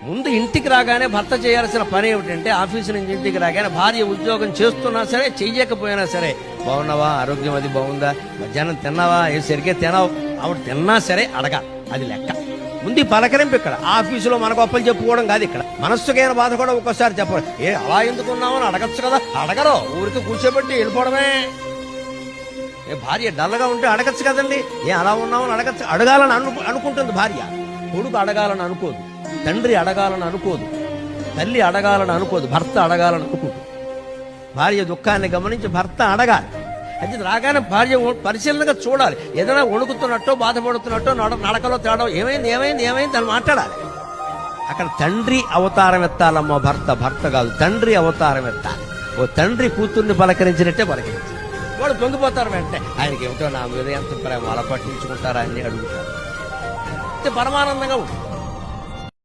ముందు ఇంటికి రాగానే భర్త చేయాల్సిన పని ఏమిటంటే ఆఫీసు నుంచి ఇంటికి రాగానే భార్య ఉద్యోగం చేస్తున్నా సరే చెయ్యకపోయినా సరే బాగున్నావా, ఆరోగ్యం అది బాగుందా, మధ్యాహ్నం తిన్నావా, ఏ సరిగ్గా తినావు, ఆవిడ తిన్నా సరే అడగాలి. అది లెక్క. ముందు పలకరింపు. ఇక్కడ ఆఫీసులో మన గొప్పలు చెప్పుకోవడం కాదు. ఇక్కడ మనస్సుకైన బాధ కూడా ఒక్కోసారి చెప్పరు. అలా ఎందుకున్నామని అడగచ్చు కదా. అడగరు, ఊరికి కూర్చోబెట్టి వెళ్ళిపోవడమే. భార్య డల్గా ఉంటే అడగచ్చు కదండి. అలా ఉన్నామని అడగచ్చు. అడగాలని అనుకుంటుంది భార్య. కొడుకు అడగాలని అనుకోదు, తండ్రి అడగాలని అనుకోదు, తల్లి అడగాలని అనుకోదు, భర్త అడగాలని అనుకుంటుంది. భార్య దుఃఖాన్ని గమనించి భర్త అడగాలి. అది రాగానే భార్య పరిశీలనగా చూడాలి. ఏదైనా వణుకుతున్నట్టో బాధపడుతున్నట్టో నడకలో తేడా ఏమైంది ఏమైంది ఏమైంది అని మాట్లాడాలి. అక్కడ తండ్రి అవతారం ఎత్తాలమ్మా భర్త, భర్త కాదు తండ్రి అవతారం ఎత్తాలి. ఓ తండ్రి కూతుర్ని పలకరించినట్టే పలకరించాలి. వాడు పొంగిపోతారు. వెంటనే ఆయనకి ఏమిటో నా మీద ఎంత ప్రేమ, అలా పట్టించుకుంటారా అని అడుగుతారు. పరమానందంగా ఉంటుంది.